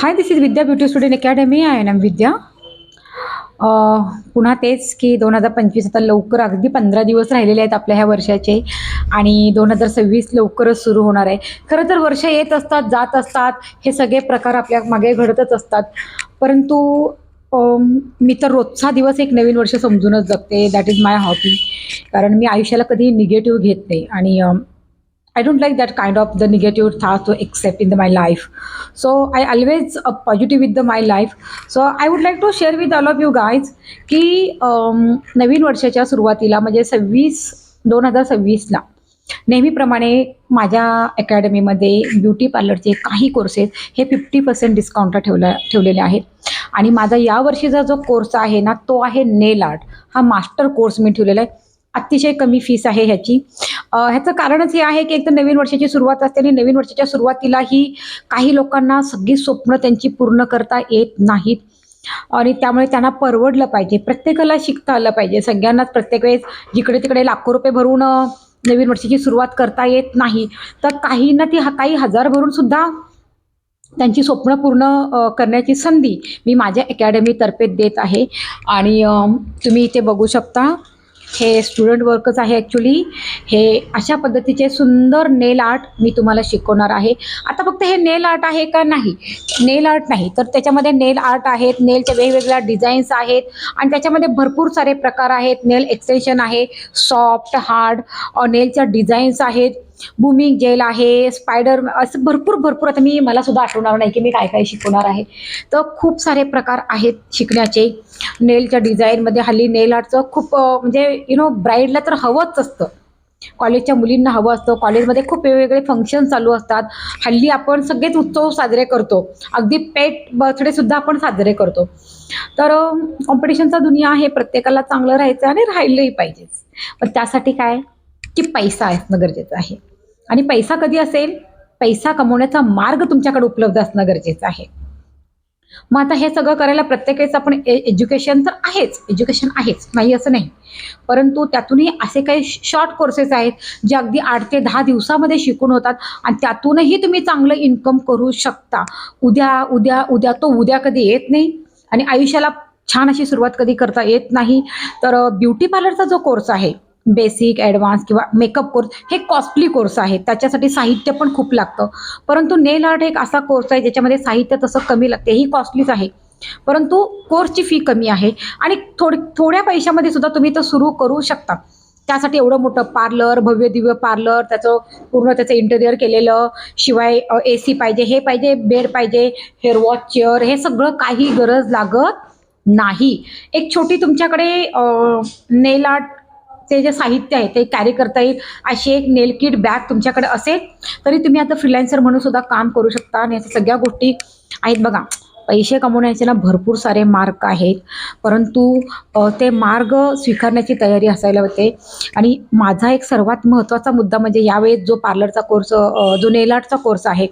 High, this is Vidya beauty student academy. I am Vidya. पुन्हा तेच की 2025 आता लवकर अगदी 15 दिवस राहिलेले आहेत आपल्या ह्या वर्षाचे आणि 2026 लवकरच सुरू होणार आहे. खरं तर वर्ष येत असतात, जात असतात, हे सगळे प्रकार आपल्या मागे घडतच असतात. परंतु मी तर रोजचा दिवस एक नवीन वर्ष समजूनच जगते. That is my hobby. कारण मी आयुष्याला कधी निगेटिव्ह घेत नाही आणि I don't like that kind of the negative thoughts to accept in my life. So I always positive with my life. So I would like to share with all of you guys की नवीन वर्षाच्या सुरुवातीला म्हणजे 2026ला नेहमीप्रमाणे माझ्या अकॅडमीमध्ये beauty पार्लरचे काही courses हे 50% डिस्काउंटला ठेवलेले आहेत. आणि माझा यावर्षीचा जो कोर्स आहे ना, तो आहे नेल आर्ट. हा मास्टर कोर्स मी ठेवलेला आहे. अतिशय कमी फीस आहे ह्याची. ह्याचं कारणच हे आहे की एक तर नवीन वर्षाची सुरुवात असते आणि नवीन वर्षाच्या सुरुवातीलाही काही लोकांना सगळी स्वप्न त्यांची पूर्ण करता येत नाहीत आणि त्यामुळे त्यांना परवडलं पाहिजे. प्रत्येकाला शिकता आलं पाहिजे. सगळ्यांनाच प्रत्येक वेळेस जिकडे तिकडे लाखो रुपये भरून नवीन वर्षाची सुरुवात करता येत नाही. तर काहींना ती काही हजार भरून सुद्धा त्यांची स्वप्न पूर्ण करण्याची संधी मी माझ्या अकॅडमीतर्फे देत आहे. आणि तुम्ही इथे बघू शकता, हे स्टुडंट वर्कच आहे ॲक्च्युली. हे अशा पद्धतीचे सुंदर नेल आर्ट मी तुम्हाला शिकवणार आहे. आता फक्त हे नेल आर्ट आहे का? नाही, नेल आर्ट नाही, तर त्याच्यामध्ये नेल आर्ट आहेत, नेलच्या वेगवेगळ्या डिझाईन्स आहेत आणि त्याच्यामध्ये भरपूर सारे प्रकार आहेत. नेल एक्सटेन्शन आहे, सॉफ्ट हार्ड नेलच्या डिझाईन्स आहेत, बुमिंग जेल आहे, स्पायडर, असं भरपूर आता मला सुद्धा आठवणार नाही की मी काय काय शिकवणार आहे. तर खूप सारे प्रकार आहेत शिकण्याचे. नेलच्या डिझाईनमध्ये हल्ली नेल आर्टचं खूप म्हणजे ब्राईडला तर हवंच असतं. कॉलेजच्या मुलींना हवं असतं. कॉलेजमध्ये खूप वेगवेगळे फंक्शन चालू असतात. हल्ली आपण सगळेच उत्सव साजरे करतो. अगदी पेट बर्थडे सुद्धा आपण साजरे करतो. तर कॉम्पिटिशनचा दुनिया आहे. प्रत्येकाला चांगलं राहायचं आणि राहिलंही पाहिजेच. पण त्यासाठी काय की पैसा असणं गरजेचं आहे. आणि पैसा कधी असेल? पैसा कमवण्याचा मार्ग तुमच्याकडे उपलब्ध असणं गरजेचं आहे. मग आता हे सगळं करायला प्रत्येक वेळेस आपण एज्युकेशन तर आहेच, एज्युकेशन आहेच, नाही असं नाही. परंतु त्यातूनही असे काही शॉर्ट कोर्सेस आहेत जे अगदी 8 ते 10 दिवसामध्ये शिकून होतात आणि त्यातूनही तुम्ही चांगलं इन्कम करू शकता. उद्या उद्या उद्या तो उद्या कधी येत नाही आणि आयुष्याला छान अशी सुरुवात कधी करता येत नाही. तर ब्युटी पार्लरचा जो कोर्स आहे, बेसिक, ॲडव्हान्स किंवा मेकअप कोर्स, हे कॉस्टली कोर्स आहे. त्याच्यासाठी साहित्य पण खूप लागतं. परंतु नेल आर्ट एक असा कोर्स आहे ज्याच्यामध्ये साहित्य तसं कमी लागते. ही कॉस्टलीच आहे, परंतु कोर्सची फी कमी आहे आणि थोड्या पैशामध्ये सुद्धा तुम्ही तो सुरू करू शकता. त्यासाठी एवढं मोठं पार्लर, भव्य दिव्य पार्लर, त्याचं इंटेरियर केलेलं, शिवाय AC पाहिजे, हे पाहिजे, बेड पाहिजे, हेअर वॉश, चेअर, हे सगळं काही गरज लागत नाही. एक छोटी तुमच्याकडे नेल आर्ट ते जे साहित्य आहे ते कॅरी करता येईल अशी एक नेल किट बॅग तुमच्याकडे असेल तरी तुम्ही आता फ्रीलान्सर म्हणून सुद्धा काम करू शकता. आणि याच्या सगळ्या गोष्टी आहेत. बघा, पैसे कमवण्याचे ना भरपूर सारे मार्ग आहेत, परंतु ते मार्ग स्वीकारण्याची तयारी असायला होते. आणि माझा एक सर्वात महत्त्वाचा मुद्दा म्हणजे यावेळेस जो पार्लरचा कोर्स, जो नेल आर्टचा कोर्स आहे,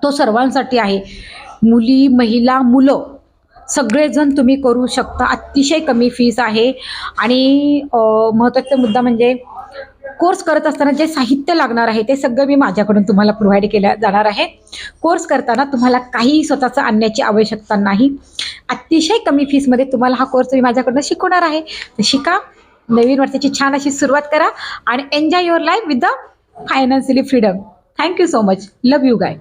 तो सर्वांसाठी आहे. मुली, महिला, मुलं सगळेजण तुम्ही करू शकता. अतिशय कमी फीस आहे. आणि महत्त्वाचा मुद्दा म्हणजे कोर्स करत असताना जे साहित्य लागणार आहे ते सगळं मी माझ्याकडून तुम्हाला प्रोव्हाइड केलं जाणार आहे. कोर्स करताना तुम्हाला काही स्वतःचं आणण्याची आवश्यकता नाही. अतिशय कमी फीसमध्ये तुम्हाला हा कोर्स मी माझ्याकडून शिकवणार आहे. तर शिका, नवीन वर्षाची छान अशी सुरुवात करा आणि enjoy your life with the financially freedom. Thank you so much. Love you guy.